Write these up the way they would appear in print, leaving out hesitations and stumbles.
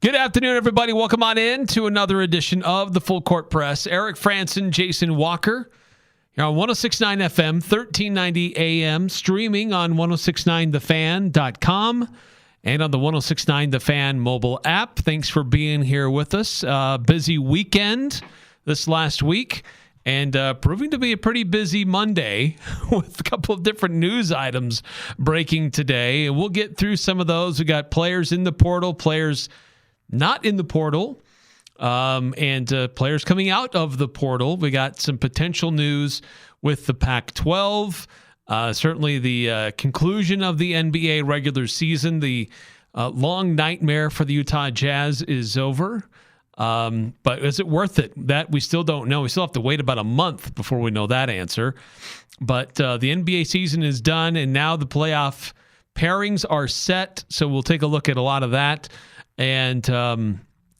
Good afternoon, everybody. Welcome on in to another edition of the Full Court Press. Eric Frandsen, Jason Walker, here on 106.9 FM, 1390 AM, streaming on 1069thefan.com and on the 1069 The Fan mobile app. Thanks for being here with us. Busy weekend this last week, and proving to be a pretty busy Monday with a couple of different news items breaking today. And we'll get through some of those. We got players in the portal, players not in the portal, and players coming out of the portal. We got some potential news with the Pac-12. Certainly the conclusion of the NBA regular season. The long nightmare for the Utah Jazz is over. But is it worth it? That we still don't know. We still have to wait about a month before we know that answer. But the NBA season is done, and now the playoff pairings are set. So we'll take a look at a lot of that. And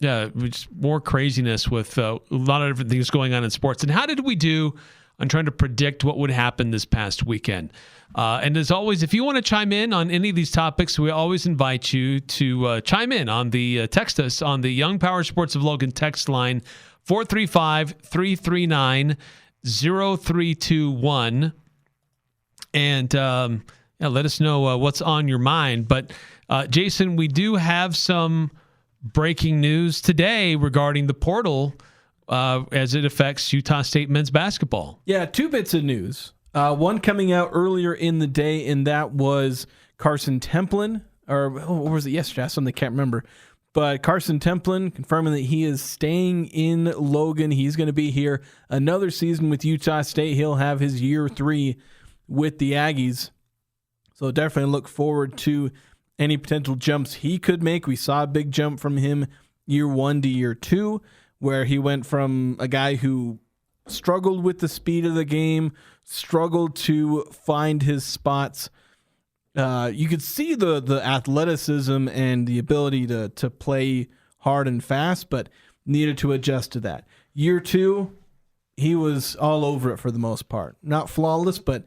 just more craziness with a lot of different things going on in sports. And how did we do on trying to predict what would happen this past weekend? And as always, if you want to chime in on any of these topics, we always invite you to chime in on the text us on the Young Power Sports of Logan text line 435-339-0321. And let us know what's on your mind. But Jason, we do have some breaking news today regarding the portal as it affects Utah State men's basketball. Yeah, two bits of news. One coming out earlier in the day, and that was Karson Templin, or what was it yesterday? I suddenly can't remember. But Karson Templin confirming that he is staying in Logan. He's going to be here another season with Utah State. He'll have his year 3 with the Aggies. So definitely look forward to any potential jumps he could make. We saw a big jump from him year 1 to year 2, where he went from a guy who struggled with the speed of the game, struggled to find his spots. You could see the athleticism and the ability to play hard and fast, but needed to adjust to that. Year 2, he was all over it for the most part. Not flawless, but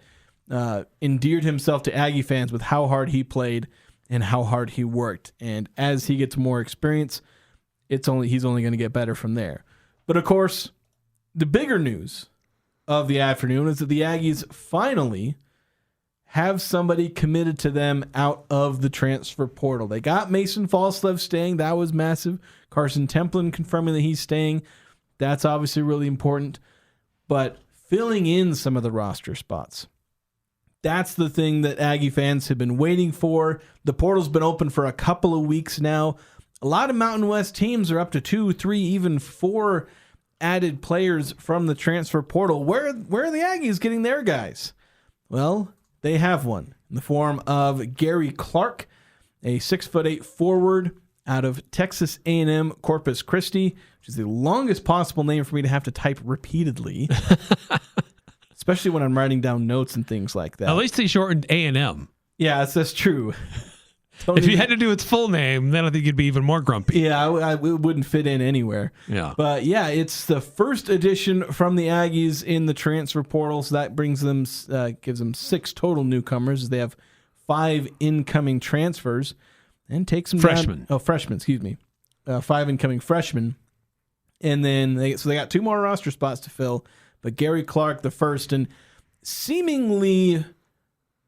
endeared himself to Aggie fans with how hard he played and how hard he worked. And as he gets more experience, he's only going to get better from there. But of course, the bigger news of the afternoon is that the Aggies finally have somebody committed to them out of the transfer portal. They got Mason Falslev staying. That was massive. Karson Templin confirming that he's staying. That's obviously really important. But filling in some of the roster spots, that's the thing that Aggie fans have been waiting for. The portal's been open for a couple of weeks now. A lot of Mountain West teams are up to 2, 3, even 4 added players from the transfer portal. Where are the Aggies getting their guys? Well, they have one in the form of Gary Clark, a 6'8" forward out of Texas A&M Corpus Christi, which is the longest possible name for me to have to type repeatedly. Especially when I'm writing down notes and things like that. At least they shortened A&M. Yeah, that's true. If you had to do its full name, then I think you'd be even more grumpy. Yeah, it wouldn't fit in anywhere. Yeah. But yeah, it's the first edition from the Aggies in the transfer portal. So that gives them 6 total newcomers. They have 5 incoming transfers and takes them freshmen. Freshmen, excuse me. 5 incoming freshmen. And then they got 2 more roster spots to fill. But Gary Clark, the first, and seemingly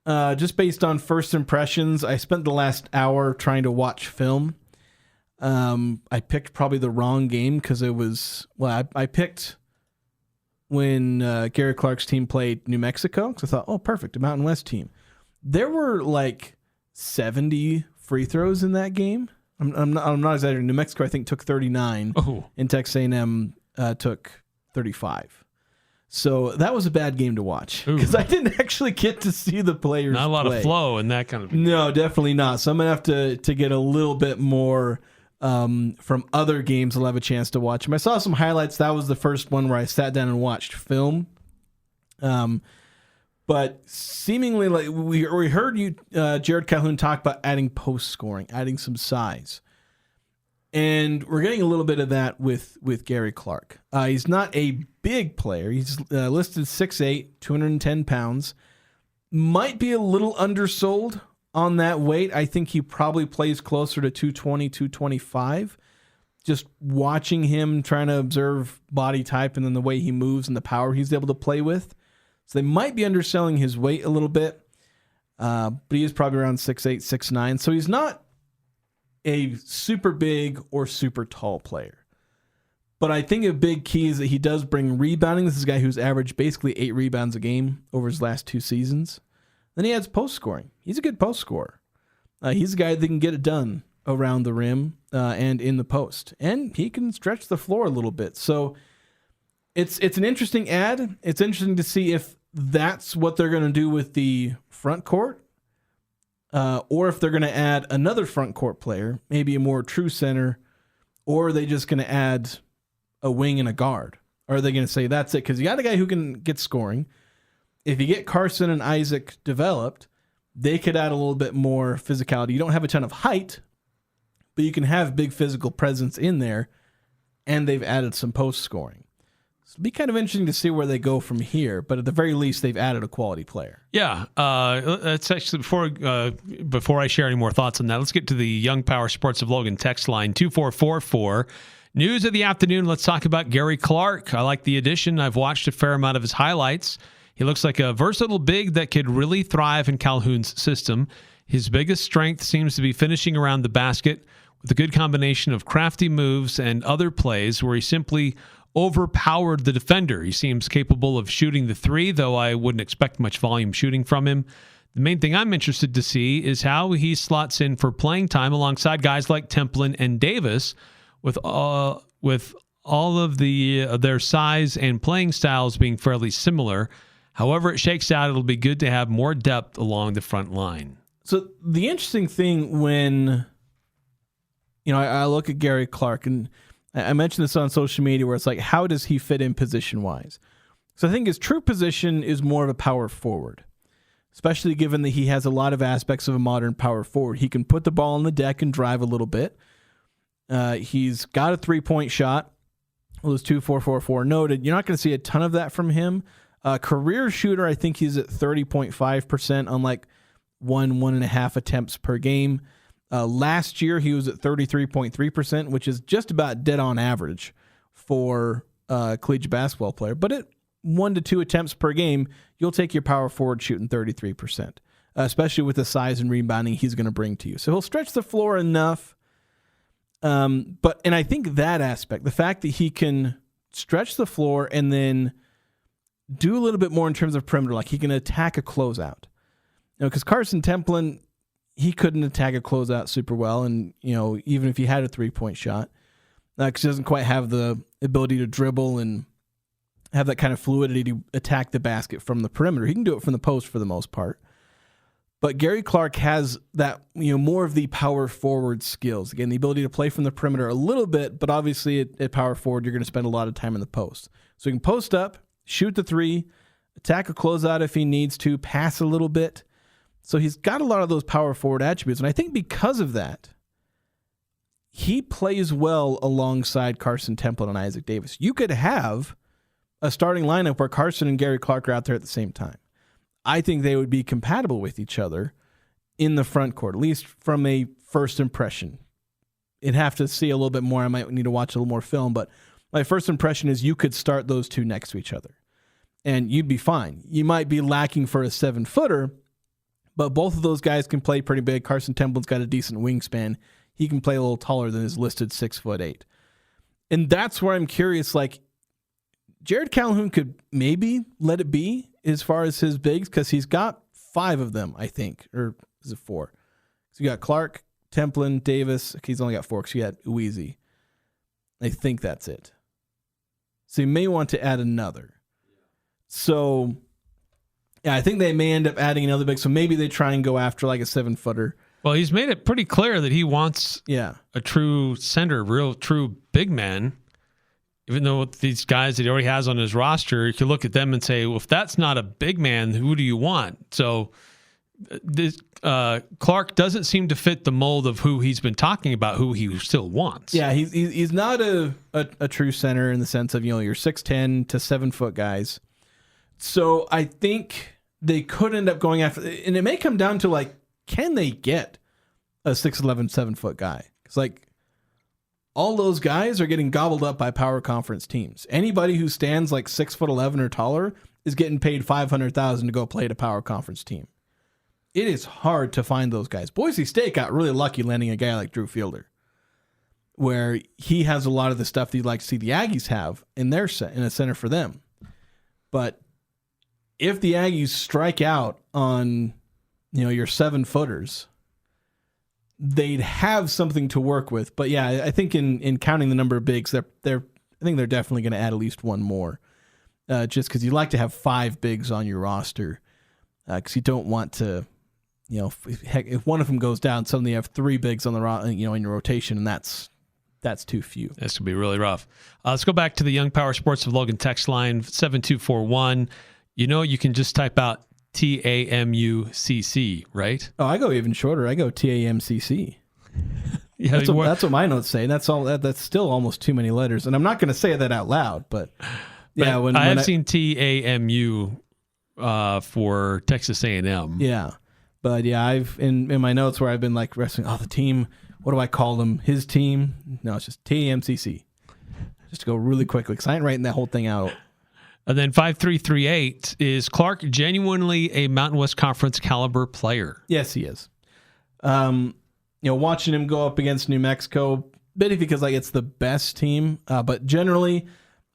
just based on first impressions, I spent the last hour trying to watch film. I picked probably the wrong game because it was, I picked when Gary Clark's team played New Mexico because I thought, oh, perfect, a Mountain West team. There were like 70 free throws in that game. I'm not exaggerating. New Mexico, I think, took 39, and Texas A&M took 35. So that was a bad game to watch because I didn't actually get to see the players Not a lot play. of flow and that kind of thing. No, definitely not. So I'm going to have to get a little bit more from other games I'll have a chance to watch. I saw some highlights. That was the first one where I sat down and watched film. But seemingly, like we heard you, Jared Calhoun, talk about adding post scoring, adding some size. And we're getting a little bit of that with Gary Clark. He's not a big player. He's listed 6'8", 210 pounds. Might be a little undersold on that weight. I think he probably plays closer to 220, 225. Just watching him, trying to observe body type and then the way he moves and the power he's able to play with. So they might be underselling his weight a little bit. But he is probably around 6'8", 6'9". So he's not a super big or super tall player. But I think a big key is that he does bring rebounding. This is a guy who's averaged basically 8 rebounds a game over his last 2 seasons. Then he adds post scoring. He's a good post scorer. He's a guy that can get it done around the rim and in the post. And he can stretch the floor a little bit. So it's an interesting ad. It's interesting to see if that's what they're going to do with the front court. Or if they're going to add another front court player, maybe a more true center. Or are they just going to add a wing and a guard? Or are they going to say that's it? Because you got a guy who can get scoring. If you get Karson and Isaac developed, they could add a little bit more physicality. You don't have a ton of height, but you can have big physical presence in there, and they've added some post scoring. So it'll be kind of interesting to see where they go from here, but at the very least, they've added a quality player. Yeah, that's actually before I share any more thoughts on that, let's get to the Young Power Sports of Logan text line 2444. News of the afternoon, let's talk about Gary Clark. I like the addition. I've watched a fair amount of his highlights. He looks like a versatile big that could really thrive in Calhoun's system. His biggest strength seems to be finishing around the basket with a good combination of crafty moves and other plays where he simply overpowered the defender. He seems capable of shooting the three, though I wouldn't expect much volume shooting from him. The main thing I'm interested to see is how he slots in for playing time alongside guys like Templin and Davis with all of their size and playing styles being fairly similar. However it shakes out, it'll be good to have more depth along the front line. So the interesting thing when, I look at Gary Clark, and I mentioned this on social media where it's like, how does he fit in position-wise? So I think his true position is more of a power forward, especially given that he has a lot of aspects of a modern power forward. He can put the ball on the deck and drive a little bit. He's got a three-point shot. Well, those 2.444 noted. You're not going to see a ton of that from him. Career shooter, I think he's at 30.5% on like 1.5 attempts per game. Last year, he was at 33.3%, which is just about dead on average for a collegiate basketball player. But at 1 to 2 attempts per game, you'll take your power forward shooting 33%, especially with the size and rebounding he's going to bring to you. So he'll stretch the floor enough. And I think that aspect, the fact that he can stretch the floor and then do a little bit more in terms of perimeter, like he can attack a closeout. Because Karson Templin, he couldn't attack a closeout super well, and even if he had a 3-point shot, because he doesn't quite have the ability to dribble and have that kind of fluidity to attack the basket from the perimeter. He can do it from the post for the most part. But Gary Clark has that, more of the power forward skills. Again, the ability to play from the perimeter a little bit, but obviously at power forward, you're going to spend a lot of time in the post. So he can post up, shoot the three, attack a closeout if he needs to, pass a little bit. So he's got a lot of those power forward attributes. And I think because of that, he plays well alongside Karson Templin and Isaac Davis. You could have a starting lineup where Karson and Gary Clark are out there at the same time. I think they would be compatible with each other in the front court, at least from a first impression. You'd have to see a little bit more. I might need to watch a little more film, but my first impression is you could start those two next to each other, and you'd be fine. You might be lacking for a 7-footer, but both of those guys can play pretty big. Karson Templin's got a decent wingspan. He can play a little taller than his listed 6'8". And that's where I'm curious, like, Jared Calhoun could maybe let it be as far as his bigs, because he's got 5 of them, I think. Or is it 4? So you got Clark, Templin, Davis. Okay, he's only got 4 because you got Ueasy. I think that's it. So you may want to add another. So, yeah, I think they may end up adding another big. So maybe they try and go after like a 7-footer. Well, he's made it pretty clear that he wants a true center, real true big man. Even though these guys that he already has on his roster, you can look at them and say, well, if that's not a big man, who do you want? So this Clark doesn't seem to fit the mold of who he's been talking about, who he still wants. Yeah, he's not a true center in the sense of, your 6'10" to 7-foot guys. So I think they could end up going after, and it may come down to like can they get a 6'11", 7-foot guy? It's like all those guys are getting gobbled up by power conference teams. Anybody who stands like 6'11" or taller is getting paid $500,000 to go play at a power conference team. It is hard to find those guys. Boise State got really lucky landing a guy like Drew Fielder, where he has a lot of the stuff that you'd like to see the Aggies have in their in a center for them. But if the Aggies strike out on, your 7-footers, they'd have something to work with. But yeah, I think in counting the number of bigs, I think they're definitely going to add at least one more, just because you'd like to have 5 bigs on your roster, because you don't want to, if one of them goes down, suddenly you have 3 bigs on the in your rotation, and that's too few. This could be really rough. Let's go back to the Young Power Sports of Logan text line 7241. You can just type out TAMUCC, right? Oh, I go even shorter. I go TAMCC. Yeah, that's what my notes say. That's all. That's still almost too many letters, and I'm not going to say that out loud. But yeah, when I have seen TAMU for Texas A&M. Yeah, but yeah, I've in my notes where I've been like wrestling. Oh, the team. What do I call them? His team? No, it's just TAMCC. Just to go really quickly, because I ain't writing that whole thing out. And then 5338, is Clark genuinely a Mountain West Conference caliber player? Yes, he is. Watching him go up against New Mexico, maybe because it's the best team, but generally,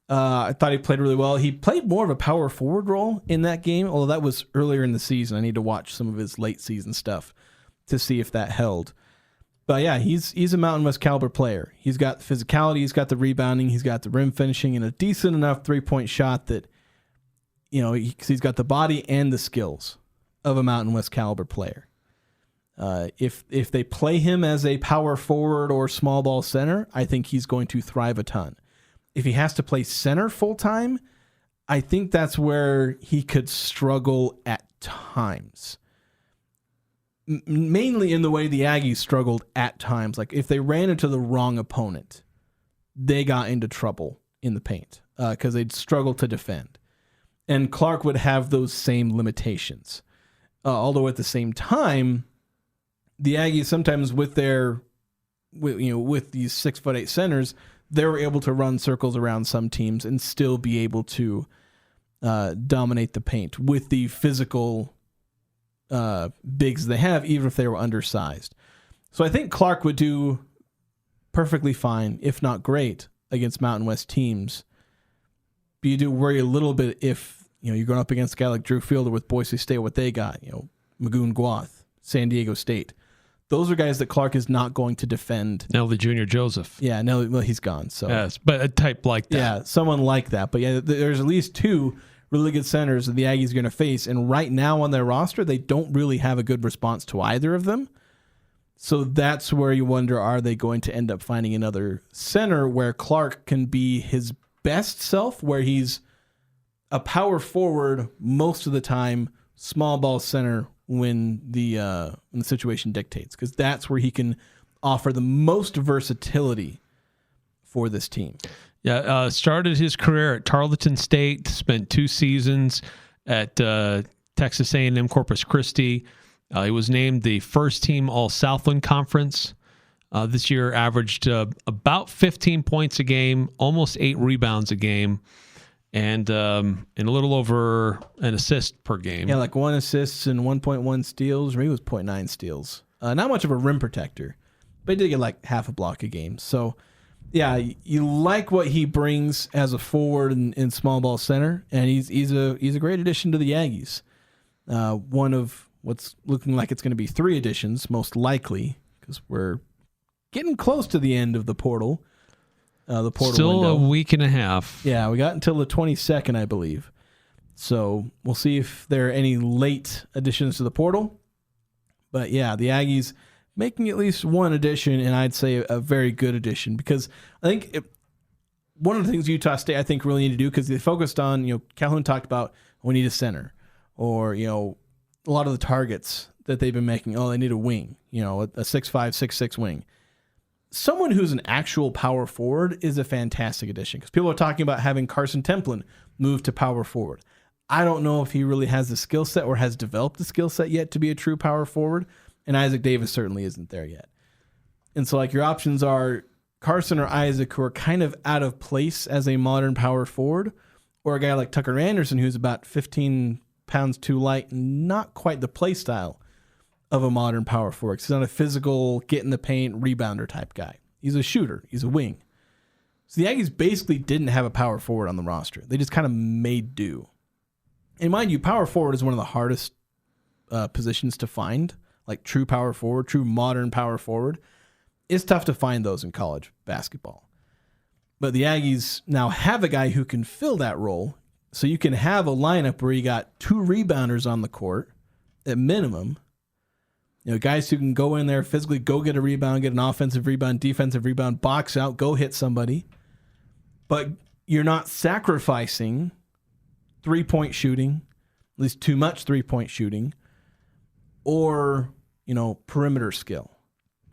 I thought he played really well. He played more of a power forward role in that game, although that was earlier in the season. I need to watch some of his late season stuff to see if that held. But yeah, he's a Mountain West caliber player. He's got the physicality, he's got the rebounding, he's got the rim finishing, and a decent enough 3-point shot that, he's got the body and the skills of a Mountain West caliber player. If they play him as a power forward or small ball center, I think he's going to thrive a ton. If he has to play center full time, I think that's where he could struggle at times. Mainly in the way the Aggies struggled at times. Like if they ran into the wrong opponent, they got into trouble in the paint because they'd struggle to defend. And Clark would have those same limitations. Although at the same time, the Aggies sometimes with these 6'8" centers, they were able to run circles around some teams and still be able to dominate the paint with the physical bigs they have, even if they were undersized. So I think Clark would do perfectly fine, if not great, against Mountain West teams. But you do worry a little bit if you're going up against a guy like Drew Fielder with Boise State, what they got, Magoon Guath, San Diego State. Those are guys that Clark is not going to defend. Nelly Jr. Joseph. Yeah, Nelly, well, he's gone. So yes, but a type like that. Yeah, someone like that. But yeah, there's at least 2 really good centers that the Aggies are going to face. And right now on their roster, they don't really have a good response to either of them. So that's where you wonder, are they going to end up finding another center where Clark can be his best self, where he's a power forward most of the time, small ball center when the situation dictates, because that's where he can offer the most versatility for this team. Yeah, started his career at Tarleton State, spent 2 seasons at Texas A&M Corpus Christi. He was named the first team All-Southland Conference. This year averaged about 15 points a game, almost 8 rebounds a game, and a little over an assist per game. Yeah, like 1 assist and 1.1 steals. Or he was 0.9 steals. Not much of a rim protector, but he did get like half a block a game. So yeah, you like what he brings as a forward in small ball center, and he's a great addition to the Aggies. One of what's looking like it's going to be 3 additions, most likely, because we're getting close to the end of the portal. The portal still window. A week and a half. Yeah, we got until the 22nd, I believe. So we'll see if there are any late additions to the portal. But yeah, the Aggies making at least 1 addition, and I'd say a very good addition, because I think one of the things Utah State I think really need to do, because they focused on, Calhoun talked about we need a center, or a lot of the targets that they've been making, they need a wing, a 6'5", 6'6" wing. Someone who's an actual power forward is a fantastic addition, because people are talking about having Karson Templin move to power forward. I don't know if he really has the skill set or has developed the skill set yet to be a true power forward. and Isaac Davis certainly isn't there yet. And so like your options are Karson or Isaac, who are kind of out of place as a modern power forward, or a guy like Tucker Anderson, who's about 15 pounds too light and not quite the play style of a modern power forward. He's not a physical, get in the paint, rebounder type guy. He's a shooter. He's a wing. So the Aggies basically didn't have a power forward on the roster. They just kind of made do. And mind you, power forward is one of the hardest positions to find, like true power forward, true modern power forward. It's tough to find those in college basketball. But the Aggies now have a guy who can fill that role. So you can have a lineup where you got 2 rebounders on the court at minimum. You know, guys who can go in there physically, go get a rebound, get an offensive rebound, defensive rebound, box out, go hit somebody. But you're not sacrificing 3-point shooting, at least too much 3-point shooting, or, you know, perimeter skill.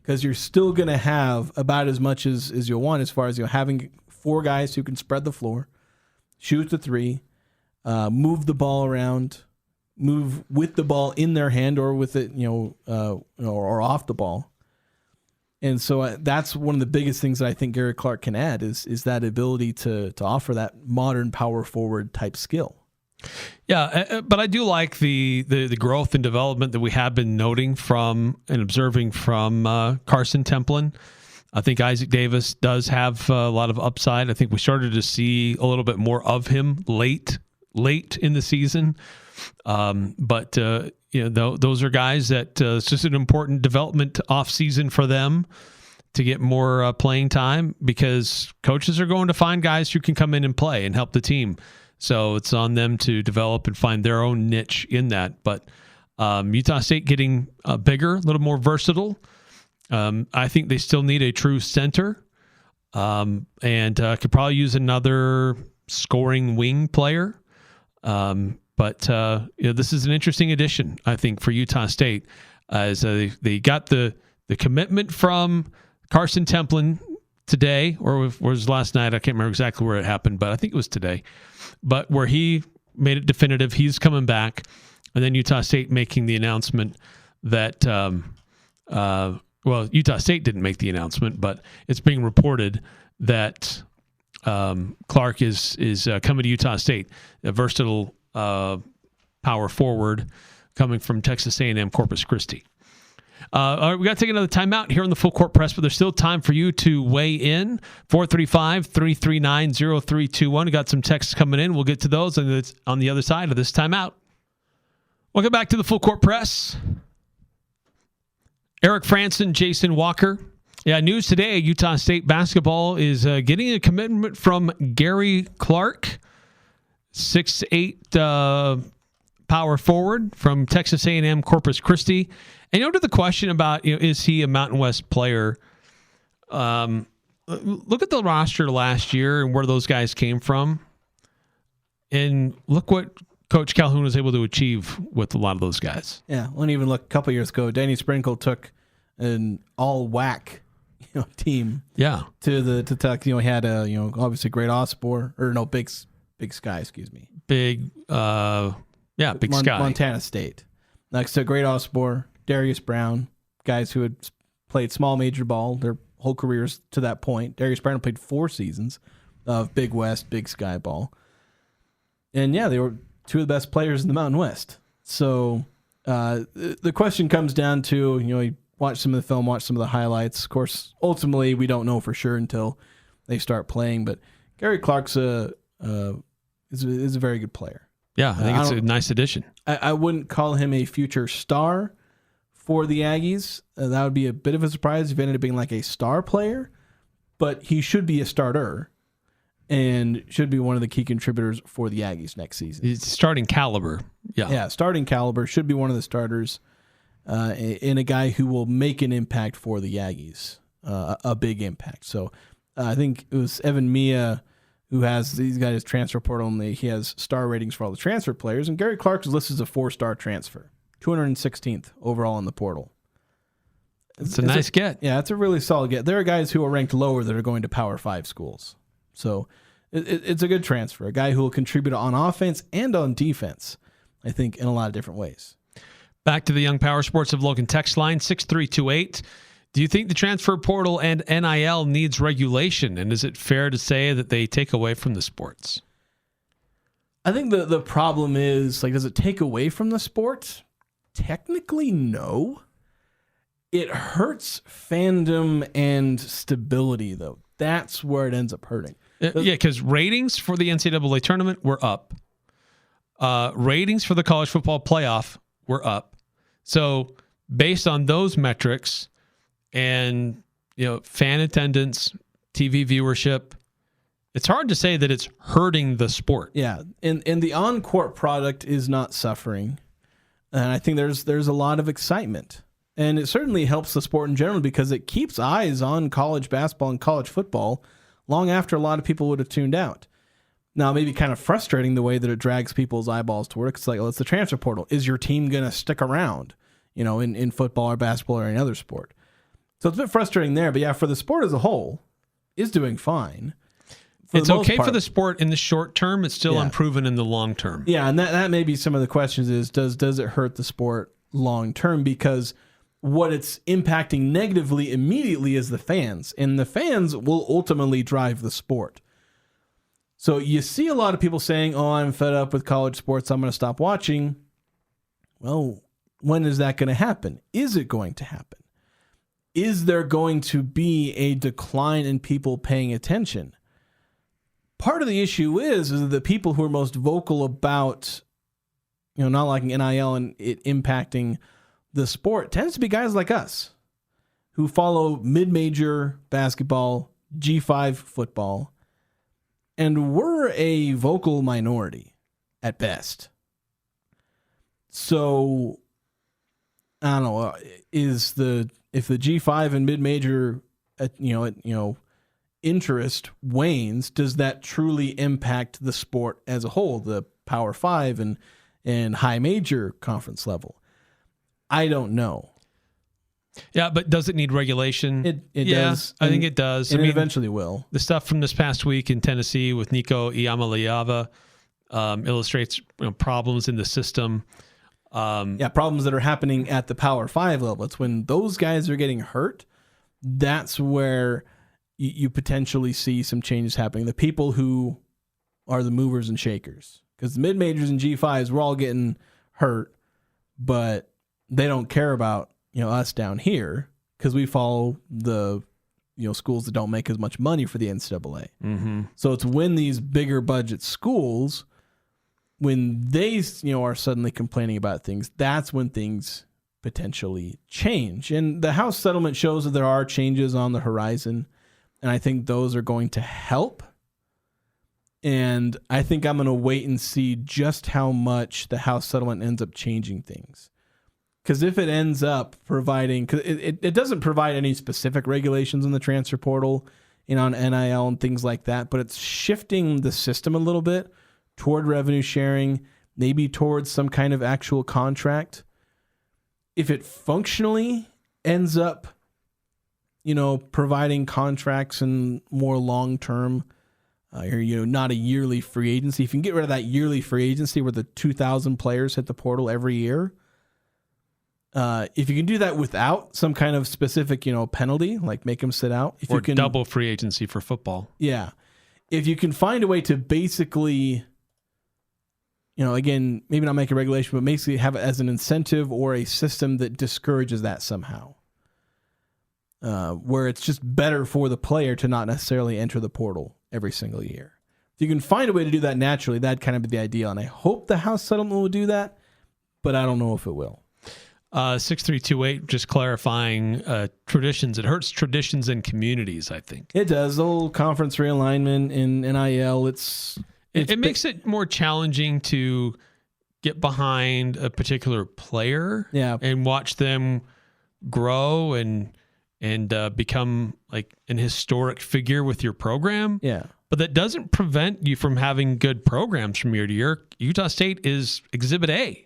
Because you're still going to have about as much as you'll want as far as, you know, having 4 guys who can spread the floor, shoot the 3, move the ball around, move with the ball in their hand or with it, or off the ball. And so that's one of the biggest things that I think Gary Clark can add is that ability to offer that modern power forward type skill. Yeah, but I do like the growth and development that we have been noting from and observing from Karson Templin. I think Isaac Davis does have a lot of upside. I think we started to see a little bit more of him late in the season. But those are guys that it's just an important development off season for them to get more playing time, because coaches are going to find guys who can come in and play and help the team. So it's on them to develop and find their own niche in that. But Utah State getting bigger, a little more versatile. I think they still need a true center, and could probably use another scoring wing player. But this is an interesting addition, I think, for Utah State, as they got the commitment from Karson Templin today, or was last night. I can't remember exactly where it happened, but I think it was today. But where he made it definitive, he's coming back, and then Utah State making the announcement that, Utah State didn't make the announcement, but it's being reported that Clark is coming to Utah State, a versatile power forward coming from Texas A&M Corpus Christi. All right, we got to take another timeout here on the Full Court Press, but there's still time for you to weigh in. 435-339-0321. We got some texts coming in. We'll get to those on the other side of this timeout. Welcome back to the Full Court Press. Eric Frandsen, Jason Walker. Yeah, news today, Utah State basketball is getting a commitment from Garry Clark, 6'8", power forward from Texas A&M Corpus Christi. And to the question about, is he a Mountain West player? Look at the roster last year and where those guys came from. And look what Coach Calhoun was able to achieve with a lot of those guys. Yeah, well, and even look a couple years ago, Danny Sprinkle took an all WAC team. Yeah. To Tech. He had obviously Great Osborne, Big Sky, excuse me. Big Sky. Montana State. Next to Great Osborne, Darius Brown, guys who had played small major ball their whole careers to that point. Darius Brown played 4 seasons of Big West, Big Sky ball. And yeah, they were 2 of the best players in the Mountain West. So the question comes down to, you watch some of the film, watch some of the highlights. Of course, ultimately, we don't know for sure until they start playing. But Gary Clark's is a very good player. Yeah, I think it's a nice addition. I wouldn't call him a future star for the Aggies. That would be a bit of a surprise if he ended up being like a star player. But he should be a starter and should be one of the key contributors for the Aggies next season. He's starting caliber. Yeah, starting caliber. Should be one of the starters and a guy who will make an impact for the Aggies, a big impact. So I think it was Evan Mia who he's got his transfer portal, and he has star ratings for all the transfer players. And Gary Clark is listed as a 4-star transfer, 216th overall in the portal. It's a nice get. Yeah, it's a really solid get. There are guys who are ranked lower that are going to Power 5 schools. So it's a good transfer, a guy who will contribute on offense and on defense, I think, in a lot of different ways. Back to the Young Power Sports of Logan text line 6328. Do you think the transfer portal and NIL needs regulation? And is it fair to say that they take away from the sports? I think the problem is, like, does it take away from the sport? Technically, no. It hurts fandom and stability, though. That's where it ends up hurting. Yeah, because ratings for the NCAA tournament were up. Ratings for the college football playoff were up. So based on those metrics and, fan attendance, TV viewership, it's hard to say that it's hurting the sport. Yeah, and the on-court product is not suffering. And I think there's a lot of excitement. And it certainly helps the sport in general because it keeps eyes on college basketball and college football long after a lot of people would have tuned out. Now, maybe kind of frustrating the way that it drags people's eyeballs to work. It's like, it's the transfer portal. Is your team going to stick around, in football or basketball or any other sport? So it's a bit frustrating there. But yeah, for the sport as a whole, is doing fine. It's okay for the sport in the short term. It's still unproven in the long term. Yeah, and that may be some of the questions is, does it hurt the sport long term? Because what it's impacting negatively immediately is the fans. And the fans will ultimately drive the sport. So you see a lot of people saying, I'm fed up with college sports, I'm going to stop watching. Well, when is that going to happen? Is it going to happen? Is there going to be a decline in people paying attention? Part of the issue is that the people who are most vocal about, not liking NIL and it impacting the sport tends to be guys like us who follow mid-major basketball, G5 football, and we're a vocal minority at best. So I don't know, if the G5 and mid-major interest wanes, does that truly impact the sport as a whole, the Power 5 and high major conference level? I don't know. Yeah, but does it need regulation? It does. I think it does. It eventually will. The stuff from this past week in Tennessee with Nico Iamaleava illustrates problems in the system. Problems that are happening at the Power 5 level. It's when those guys are getting hurt, that's where you potentially see some changes happening. The people who are the movers and shakers. Because the mid-majors and G5s, we're all getting hurt, but they don't care about us down here because we follow the schools that don't make as much money for the NCAA. Mm-hmm. So it's when these bigger budget schools, when they are suddenly complaining about things, that's when things potentially change. And the House settlement shows that there are changes on the horizon, and I think those are going to help. And I think I'm going to wait and see just how much the House settlement ends up changing things. Because if it ends up providing, because it doesn't provide any specific regulations in the transfer portal, on NIL and things like that, but it's shifting the system a little bit toward revenue sharing, maybe towards some kind of actual contract. If it functionally ends up, providing contracts and more long-term, not a yearly free agency. If you can get rid of that yearly free agency where the 2,000 players hit the portal every year, if you can do that without some kind of specific, penalty, like make them sit out. If or you can, double free agency for football. Yeah. If you can find a way to basically, again, maybe not make a regulation, but basically have it as an incentive or a system that discourages that somehow. Where it's just better for the player to not necessarily enter the portal every single year. If you can find a way to do that naturally, that'd kind of be the ideal. And I hope the House settlement will do that, but I don't know if it will. 6328, just clarifying traditions. It hurts traditions and communities, I think. It does. The whole conference realignment in NIL, it makes it more challenging to get behind a particular player and watch them grow and become like an historic figure with your program. Yeah. But that doesn't prevent you from having good programs from year to year. Utah State is Exhibit A.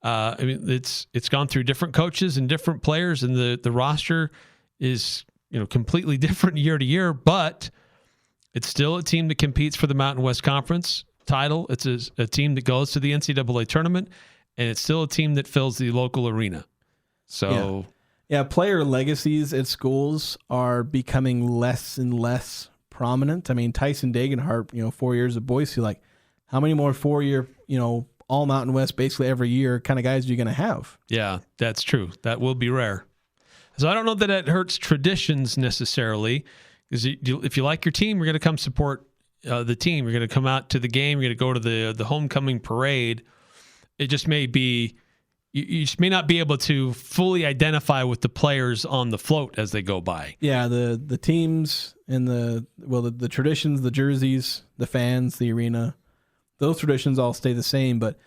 It's gone through different coaches and different players, and the roster is completely different year to year. But it's still a team that competes for the Mountain West Conference title. It's a team that goes to the NCAA tournament, and it's still a team that fills the local arena. So, yeah, player legacies at schools are becoming less and less prominent. I mean, Tyson Dagenhart, 4 years at Boise, like how many more 4-year, all Mountain West basically every year kind of guys are you going to have? Yeah, that's true. That will be rare. So I don't know that it hurts traditions necessarily, because if you like your team, you're going to come support the team. You're going to come out to the game. You're going to go to the homecoming parade. It just may be, you just may not be able to fully identify with the players on the float as they go by. Yeah, the teams and the traditions, the jerseys, the fans, the arena, those traditions all stay the same. But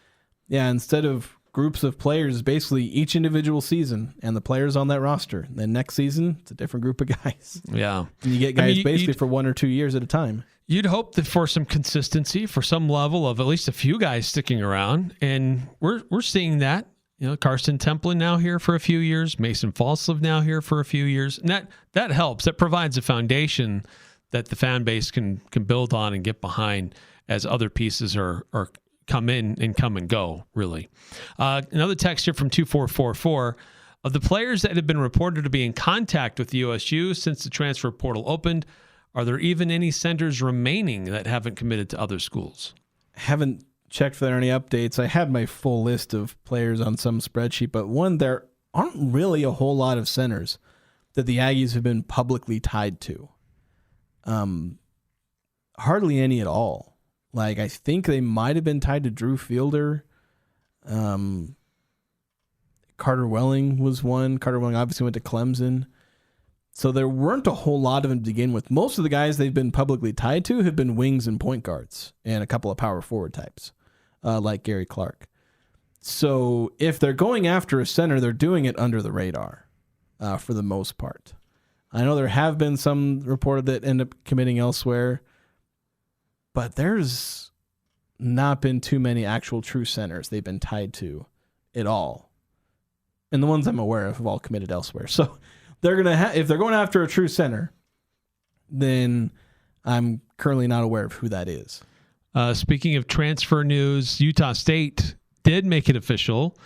yeah, instead of groups of players, basically each individual season and the players on that roster. Then next season, it's a different group of guys. Yeah. And you get guys basically for 1 or 2 years at a time. You'd hope that for some consistency, for some level of at least a few guys sticking around. And we're seeing that. Karson Templin now here for a few years, Mason Falslev now here for a few years. And that helps. That provides a foundation that the fan base can build on and get behind as other pieces are come in and come and go, really. Another text here from 2444. Of the players that have been reported to be in contact with USU since the transfer portal opened, are there even any centers remaining that haven't committed to other schools? Haven't checked for any updates. I had my full list of players on some spreadsheet, but there aren't really a whole lot of centers that the Aggies have been publicly tied to. Hardly any at all. Like, I think they might have been tied to Drew Fielder. Carter Welling was one. Carter Welling obviously went to Clemson. So there weren't a whole lot of them to begin with. Most of the guys they've been publicly tied to have been wings and point guards and a couple of power forward types, like Gary Clark. So if they're going after a center, they're doing it under the radar for the most part. I know there have been some reported that end up committing elsewhere, but there's not been too many actual true centers they've been tied to at all. And the ones I'm aware of have all committed elsewhere. So they're going to if they're going after a true center, then I'm currently not aware of who that is. Speaking of transfer news, Utah State did make it official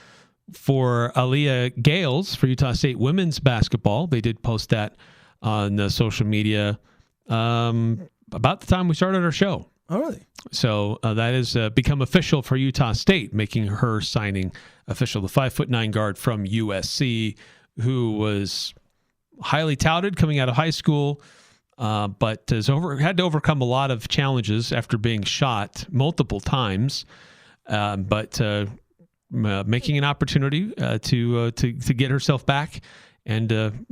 for Aaliyah Gayles for Utah State women's basketball. They did post that on the social media about the time we started our show. Oh, really? So that has become official for Utah State, making her signing official. The 5'9" guard from USC, who was highly touted coming out of high school, but had to overcome a lot of challenges after being shot multiple times. But making an opportunity to get herself back and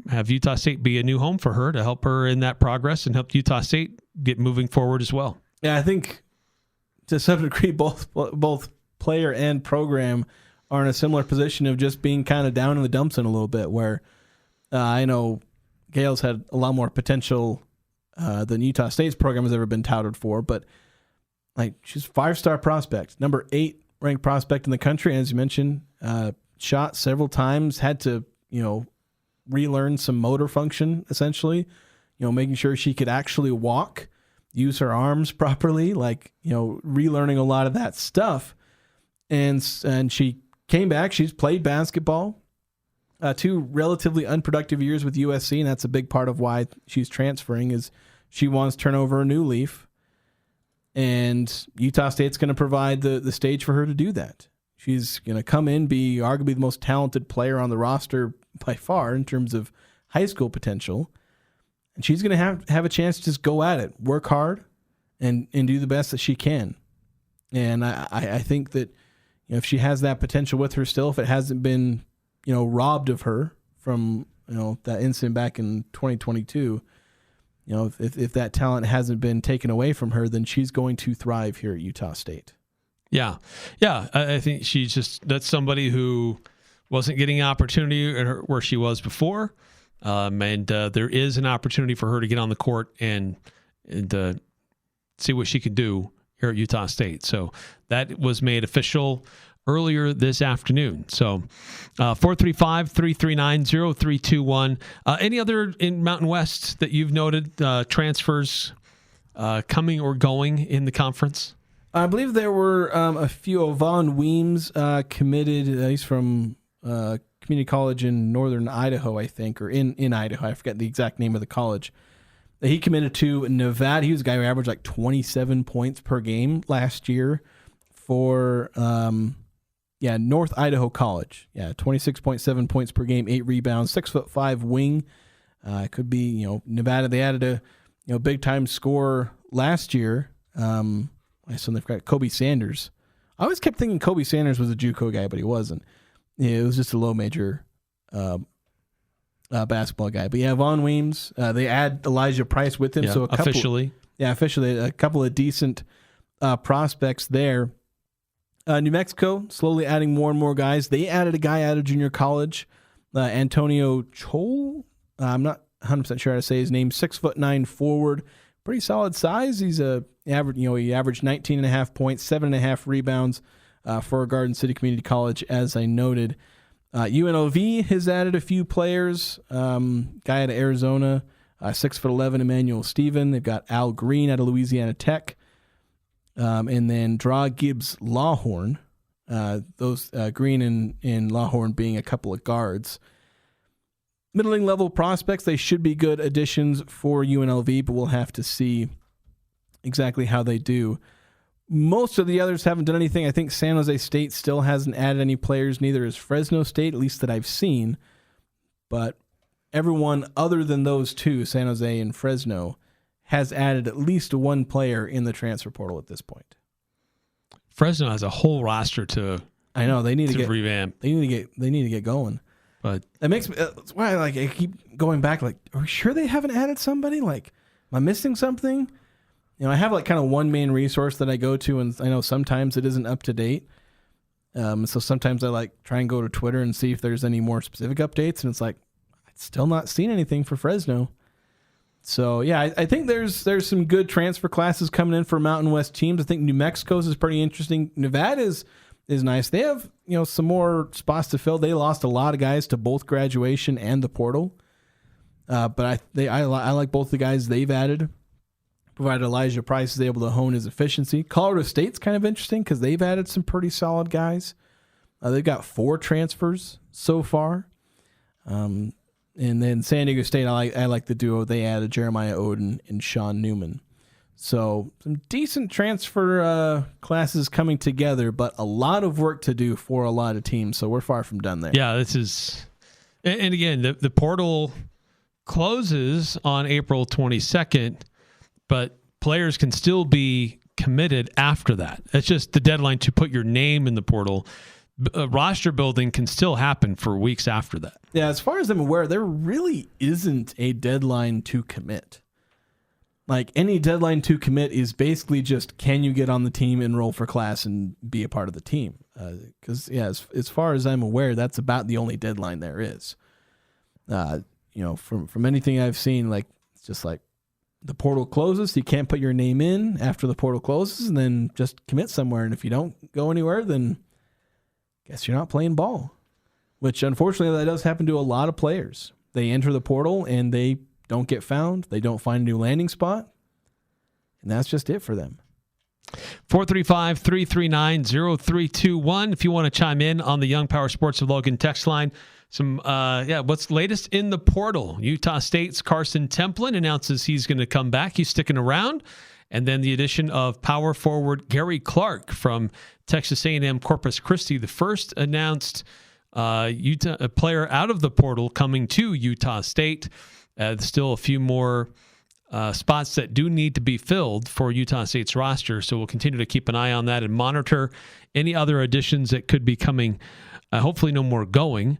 have Utah State be a new home for her to help her in that progress and help Utah State get moving forward as well. Yeah, I think to some degree both player and program are in a similar position of just being kind of down in the dumps in a little bit, where I know Gayles had a lot more potential than Utah State's program has ever been touted for, but like she's a 5-star prospect, number 8 ranked prospect in the country, as you mentioned, shot several times, had to, relearn some motor function, essentially, making sure she could actually walk, use her arms properly, relearning a lot of that stuff. And she came back. She's played basketball, 2 relatively unproductive years with USC, and that's a big part of why she's transferring is she wants to turn over a new leaf. And Utah State's going to provide the stage for her to do that. She's going to come in, be arguably the most talented player on the roster by far in terms of high school potential. And she's going to have a chance to just go at it, work hard, and do the best that she can. And I think that if she has that potential with her still, if it hasn't been robbed of her from that incident back in 2022, if that talent hasn't been taken away from her, then she's going to thrive here at Utah State. Yeah. I think that's somebody who wasn't getting an opportunity where she was before. And there is an opportunity for her to get on the court and see what she can do here at Utah State. So that was made official earlier this afternoon. So 435-339-0321. Any other in Mountain West that you've noted transfers coming or going in the conference? I believe there were a few. Von Weems committed. He's from community college in northern Idaho, I think, or in Idaho. I forget the exact name of the college. He committed to Nevada. He was a guy who averaged like 27 points per game last year for North Idaho College. 26.7 points per game, 8 rebounds, 6'5" wing. Could be, Nevada. They added a big time scorer last year. I suddenly forgot Kobe Sanders. I always kept thinking Kobe Sanders was a JUCO guy, but he wasn't. It was just a low major basketball guy. But Von Weems. They add Elijah Price with him. Yeah, so officially, a couple of decent prospects there. New Mexico slowly adding more and more guys. They added a guy out of junior college, Antonio Chol. I'm not 100% sure how to say his name. 6'9" forward, pretty solid size. He's he averaged 19.5 points, 7.5 rebounds for Garden City Community College, as I noted. UNLV has added a few players. Guy out of Arizona, 6'11", Emmanuel Stephen. They've got Al Green out of Louisiana Tech. And then Draw Gibbs Lawhorn. Those Green and Lawhorn being a couple of guards. Middling level prospects, they should be good additions for UNLV, but we'll have to see exactly how they do. Most of the others haven't done anything. I think San Jose State still hasn't added any players, neither has Fresno State, at least that I've seen. But everyone other than those two, San Jose and Fresno, has added at least one player in the transfer portal at this point. Fresno has a whole roster to. I know they need to get revamp. They need to get going. But that makes me. That's why I keep going back. Like, are we sure they haven't added somebody? Like, am I missing something? I have kind of one main resource that I go to, and I know sometimes it isn't up to date. So sometimes I try and go to Twitter and see if there's any more specific updates, and it's like I've still not seen anything for Fresno. So I think there's some good transfer classes coming in for Mountain West teams. I think New Mexico's is pretty interesting. Nevada is nice. They have some more spots to fill. They lost a lot of guys to both graduation and the portal, but I like both the guys they've added. Provided Elijah Price is able to hone his efficiency. Colorado State's kind of interesting because they've added some pretty solid guys. They've got 4 transfers so far. And then San Diego State, I like the duo. They added Jeremiah Oden and Sean Newman. So some decent transfer classes coming together, but a lot of work to do for a lot of teams. So we're far from done there. Yeah, this is... And again, the portal closes on April 22nd, but players can still be committed after that. It's just the deadline to put your name in the portal. Roster building can still happen for weeks after that. Yeah, as far as I'm aware, there really isn't a deadline to commit. Any deadline to commit is basically just, can you get on the team, enroll for class, and be a part of the team? Because, as far as I'm aware, that's about the only deadline there is. From anything I've seen, it's just the portal closes, you can't put your name in after the portal closes, and then just commit somewhere. And if you don't go anywhere, then guess you're not playing ball, which unfortunately that does happen to a lot of players. They enter the portal and they don't get found. They don't find a new landing spot. And that's just it for them. 435-339-0321. If you want to chime in on the Young Power Sports of Logan text line, what's latest in the portal? Utah State's Karson Templin announces he's going to come back. He's sticking around. And then the addition of power forward Gary Clark from Texas A&M Corpus Christi, the first announced Utah player out of the portal coming to Utah State. Still a few more spots that do need to be filled for Utah State's roster. So we'll continue to keep an eye on that and monitor any other additions that could be coming. Hopefully no more going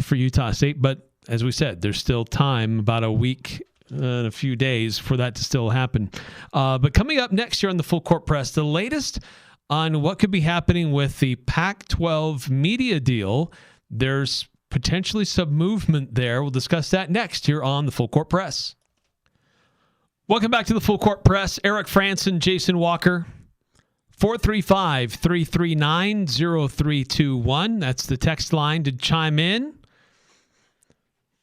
for Utah State. But as we said, there's still time, about a week and a few days for that to still happen. But coming up next year on the Full Court Press, the latest on what could be happening with the Pac-12 media deal. There's potentially some movement there. We'll discuss that next here on the Full Court Press. Welcome back to the Full Court Press. Eric Frandsen, Jason Walker. 435-339-0321. That's the text line to chime in.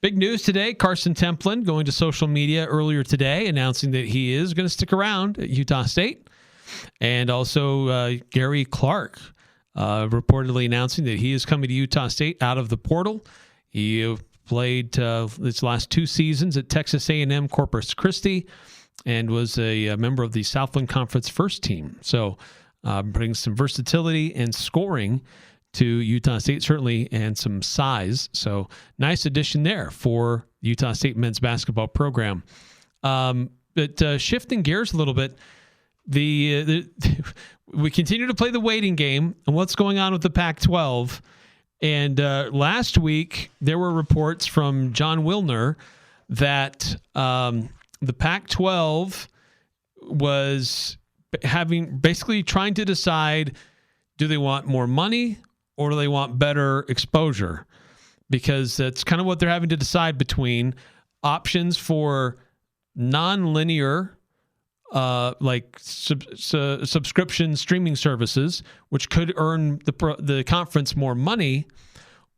Big news today. Karson Templin going to social media earlier today announcing that he is going to stick around at Utah State. And also Gary Clark reportedly announcing that he is coming to Utah State out of the portal. He played his last 2 seasons at Texas A&M Corpus Christi and was a member of the Southland Conference first team. So brings some versatility and scoring to Utah State, certainly, and some size. So nice addition there for the Utah State men's basketball program. But shifting gears a little bit, we continue to play the waiting game and what's going on with the Pac-12. And last week, there were reports from John Wilner that the Pac-12 was basically trying to decide, do they want more money or do they want better exposure? Because that's kind of what they're having to decide between options for non-linear subscription streaming services, which could earn the conference more money,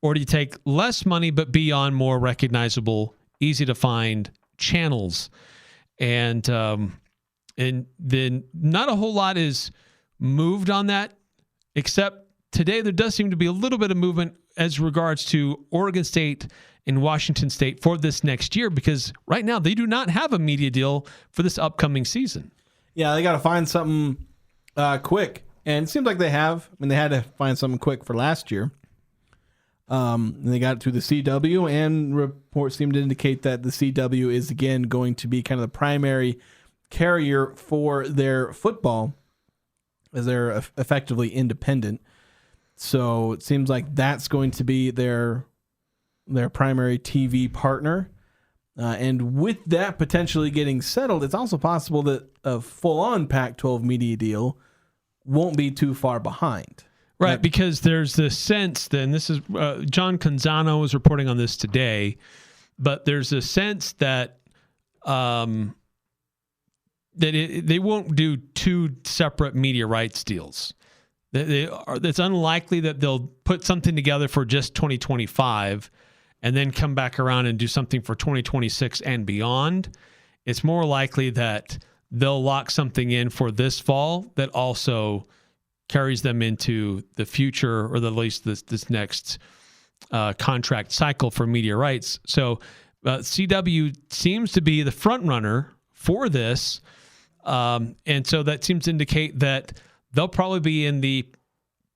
or do you take less money but be on more recognizable, easy to find channels? And then not a whole lot is moved on that, except today there does seem to be a little bit of movement as regards to Oregon State and Washington State for this next year, because right now they do not have a media deal for this upcoming season. Yeah, they got to find something quick. And it seems like they have. I mean, they had to find something quick for last year. And they got it through the CW, and reports seem to indicate that the CW is, again, going to be kind of the primary carrier for their football, as they're effectively independent. So it seems like that's going to be their primary TV partner. And with that potentially getting settled, it's also possible that a full-on Pac-12 media deal won't be too far behind. Right, because there's this sense, then this is John Canzano is reporting on this today, but there's a sense that they won't do 2 separate media rights deals. It's unlikely that they'll put something together for just 2025 and then come back around and do something for 2026 and beyond. It's more likely that they'll lock something in for this fall that also carries them into the future, or at least this next contract cycle for media rights. So CW seems to be the front runner for this. And so that seems to indicate that they'll probably be in the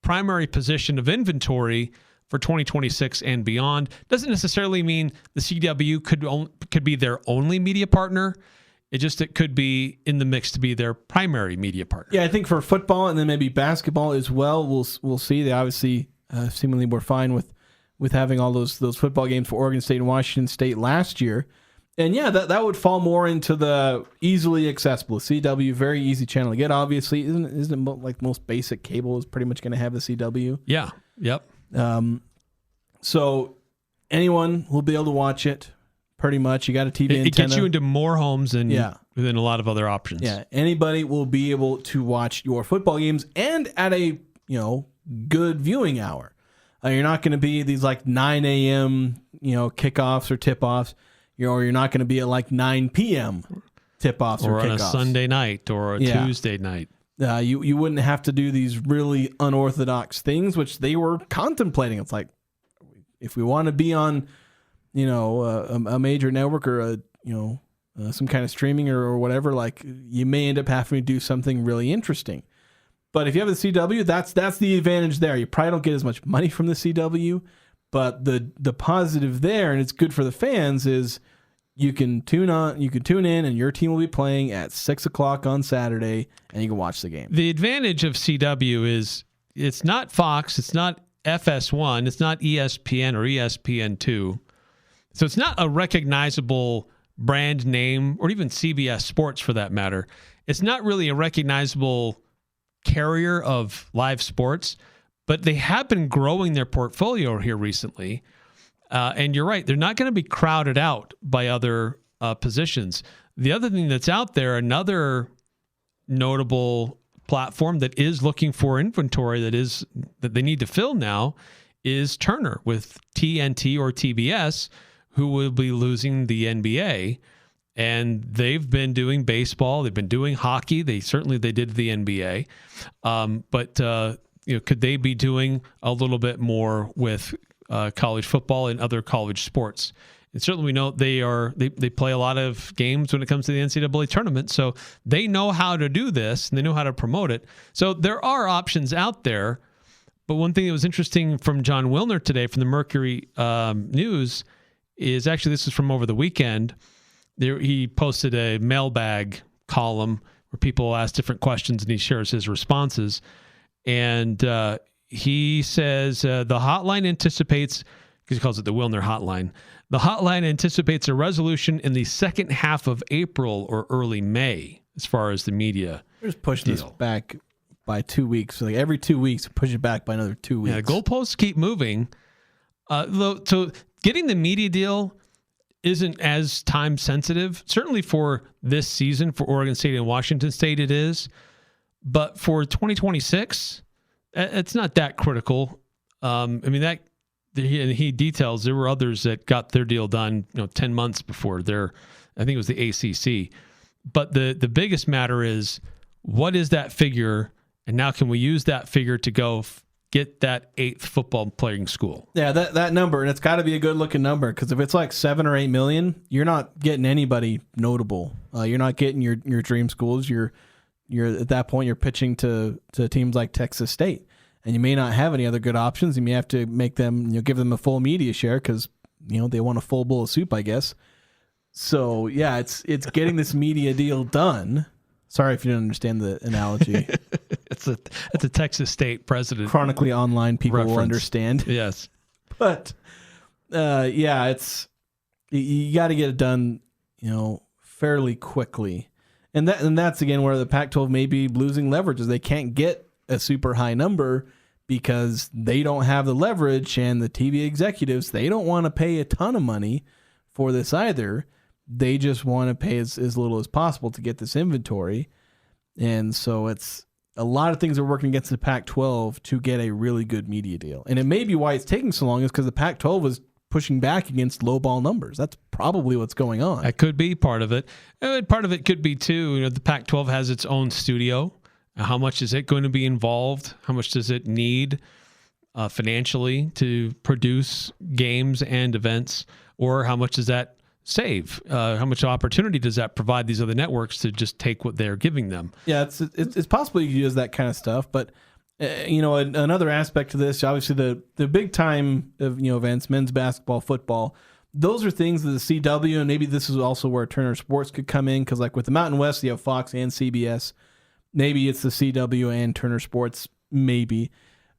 primary position of inventory for 2026 and beyond. Doesn't necessarily mean the CW could be their only media partner. It could be in the mix to be their primary media partner. Yeah, I think for football and then maybe basketball as well, we'll see. They obviously seemingly were fine with having all those football games for Oregon State and Washington State last year. And yeah, that would fall more into the easily accessible. CW, very easy channel to get, obviously. Isn't it like most basic cable is pretty much going to have the CW? Yeah, yep. So anyone will be able to watch it, pretty much. You got a TV antenna. It gets you into more homes than a lot of other options. Yeah, anybody will be able to watch your football games, and at a good viewing hour. You're not going to be these like 9 a.m. Kickoffs or tip-offs. You're not going to be at like 9 p.m. tip-offs or kickoffs. Or on a Sunday night or a Tuesday night. You wouldn't have to do these really unorthodox things, which they were contemplating. It's like, if we want to be on, a major network or some kind of streaming or whatever, like, you may end up having to do something really interesting. But if you have the CW, that's the advantage there. You probably don't get as much money from the CW, but the positive there, and it's good for the fans, is you can tune in, and your team will be playing at 6:00 on Saturday, and you can watch the game. The advantage of CW is it's not Fox, it's not FS1, it's not ESPN or ESPN2. So it's not a recognizable brand name, or even CBS Sports for that matter. It's not really a recognizable carrier of live sports, but they have been growing their portfolio here recently. And you're right, they're not going to be crowded out by other positions. The other thing that's out there, another notable platform that is looking for inventory that they need to fill now, is Turner with TNT or TBS, who will be losing the NBA. And they've been doing baseball. They've been doing hockey. They did the NBA. But could they be doing a little bit more with college football and other college sports? And certainly we know they play a lot of games when it comes to the NCAA tournament. So they know how to do this and they know how to promote it. So there are options out there. But one thing that was interesting from John Wilner today from the Mercury News is actually, this is from over the weekend. He posted a mailbag column where people ask different questions and he shares his responses. And he says the hotline anticipates, because he calls it the Wilner hotline, the hotline anticipates a resolution in the second half of April or early May as far as the media. We're just pushing this back by 2 weeks. So like every 2 weeks, push it back by another 2 weeks. Yeah, goalposts keep moving. So getting the media deal isn't as time sensitive. Certainly for this season for Oregon State and Washington State it is. But for 2026, it's not that critical. He details there were others that got their deal done 10 months before I think it was the ACC. But the biggest matter is, what is that figure? And now can we use that figure to go get that 8th football playing school? Yeah, that number, and it's got to be a good looking number, because if it's like 7 or 8 million, you're not getting anybody notable. You're not getting your dream schools. You're at that point you're pitching to teams like Texas State, and you may not have any other good options. You may have to make them give them a full media share because they want a full bowl of soup, I guess. So yeah, it's getting this media deal done. Sorry if you didn't understand the analogy. It's a Texas State president. Chronically online people reference. Will understand. Yes. But it's you got to get it done, fairly quickly. And that's again where the Pac-12 may be losing leverage, is they can't get a super high number because they don't have the leverage, and the TV executives, they don't want to pay a ton of money for this either. They just want to pay as little as possible to get this inventory. And so it's a lot of things are working against the Pac-12 to get a really good media deal. And it may be why it's taking so long is because the Pac-12 was pushing back against low ball numbers. That's probably what's going on. That could be part of it. And part of it could be too, the Pac-12 has its own studio. How much is it going to be involved? How much does it need financially to produce games and events? Or how much does that save? How much opportunity does that provide these other networks to just take what they're giving them? Yeah, it's possible you use that kind of stuff, but another aspect to this, obviously the big time of events, men's basketball, football, those are things that the CW, and maybe this is also where Turner Sports could come in, because like with the Mountain West, you have Fox and CBS. Maybe it's the CW and Turner Sports. Maybe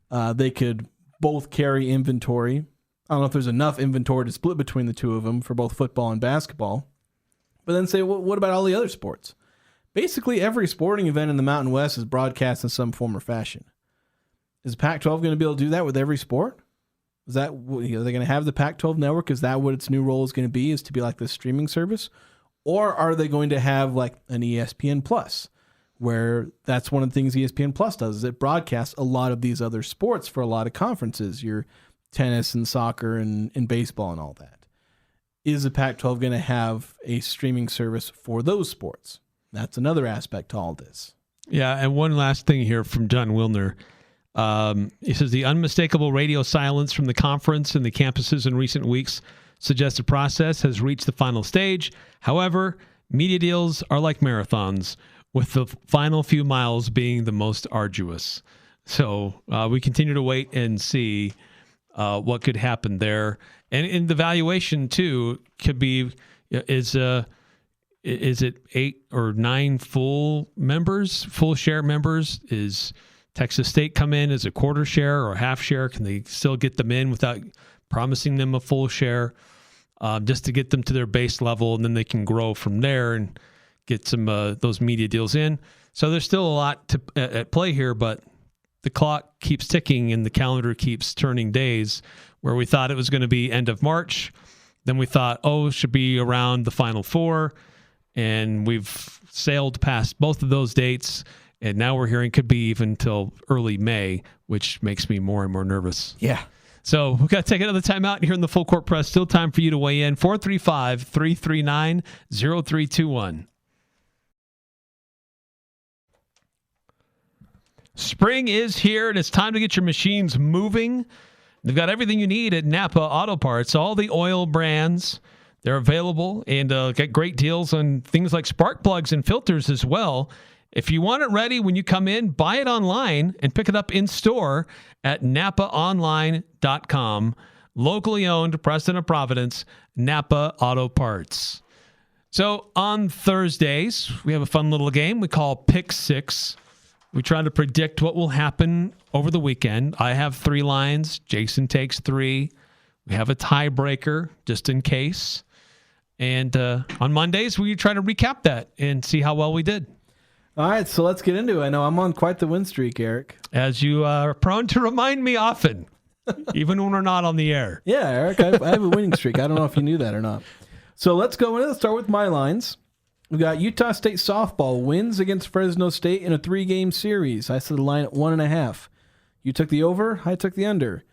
they could both carry inventory. I don't know if there's enough inventory to split between the two of them for both football and basketball. But then say, well, what about all the other sports? Basically, every sporting event in the Mountain West is broadcast in some form or fashion. Is Pac-12 going to be able to do that with every sport? Is that, are they going to have the Pac-12 network? Is that what its new role is going to be, is to be like this streaming service? Or are they going to have like an ESPN Plus, where that's one of the things ESPN Plus does, is it broadcasts a lot of these other sports for a lot of conferences, your tennis and soccer and baseball and all that. Is the Pac-12 going to have a streaming service for those sports? That's another aspect to all this. Yeah, and one last thing here from John Wilner. He says the unmistakable radio silence from the conference and the campuses in recent weeks suggests the process has reached the final stage. However, media deals are like marathons, with the final few miles being the most arduous. So we continue to wait and see what could happen there. And in the valuation, too, could be, is it 8 or 9 full share members? Is Texas State come in as a quarter share or half share? Can they still get them in without promising them a full share, just to get them to their base level, and then they can grow from there and get some those media deals in? So there's still a lot at play here, but the clock keeps ticking and the calendar keeps turning days, where we thought it was going to be end of March. Then we thought, it should be around the Final Four. And we've sailed past both of those dates. And now we're hearing could be even till early May, which makes me more and more nervous. Yeah. So we've got to take another time out here in the Full Court Press. Still time for you to weigh in. 435-339-0321. Spring is here, and it's time to get your machines moving. They've got everything you need at Napa Auto Parts. All the oil brands, they're available, and get great deals on things like spark plugs and filters as well. If you want it ready when you come in, buy it online and pick it up in store at napaonline.com. Locally owned, Preston of Providence, Napa Auto Parts. So on Thursdays, we have a fun little game we call Pick Six. We try to predict what will happen over the weekend. I have 3 lines. Jason takes 3. We have a tiebreaker just in case. And on Mondays, we try to recap that and see how well we did. All right, so let's get into it. I know I'm on quite the win streak, Eric. As you are prone to remind me often, even when we're not on the air. Yeah, Eric, I have a winning streak. I don't know if you knew that or not. So let's go in. Let's start with my lines. We got Utah State softball wins against Fresno State in a 3-game series. I set the line at 1.5. You took the over. I took the under.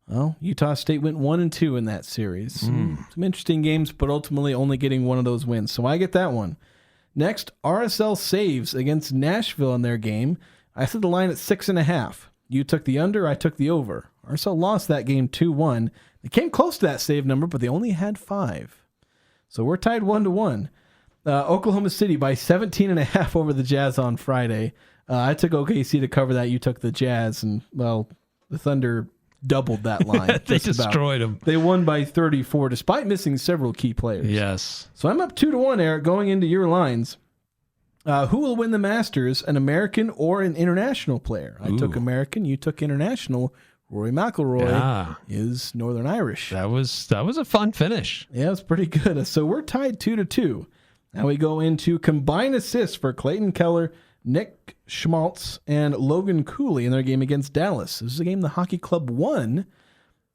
Well, Utah State went 1-2 in that series. Some interesting games, but ultimately only getting one of those wins. So I get that one. Next, RSL saves against Nashville in their game. I set the line at 6.5. You took the under. I took the over. RSL lost that game 2-1. They came close to that save number, but they only had 5. So we're tied 1-1. Oklahoma City by 17.5 over the Jazz on Friday. I took OKC to cover that. You took the Jazz, and, well, the Thunder doubled that line. They destroyed them. They won by 34, despite missing several key players. Yes. So I'm up 2-1, Eric, going into your lines. Who will win the Masters, an American or an international player? I took American. You took international. Rory McIlroy is Northern Irish. That was a fun finish. Yeah, it was pretty good. So we're tied 2-2. Now we go into combined assists for Clayton Keller, Nick Schmaltz, and Logan Cooley in their game against Dallas. This is a game the hockey club won.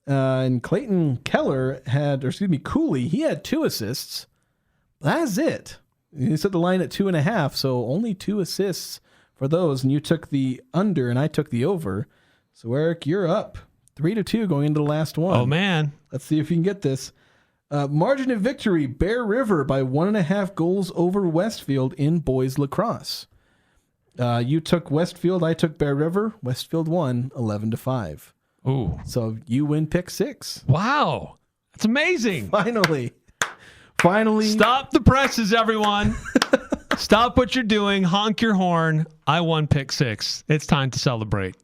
And Clayton Cooley, he had 2 assists. That's it. He set the line at 2.5, so only 2 assists for those. And you took the under, and I took the over. So, Eric, you're up 3-2 going into the last one. Oh, man. Let's see if you can get this. Margin of victory, Bear River by 1.5 goals over Westfield in boys lacrosse. You took Westfield, I took Bear River. Westfield won 11-5. Ooh. So you win pick 6. Wow. That's amazing. Finally. Stop the presses, everyone. Stop what you're doing. Honk your horn. I won pick 6. It's time to celebrate.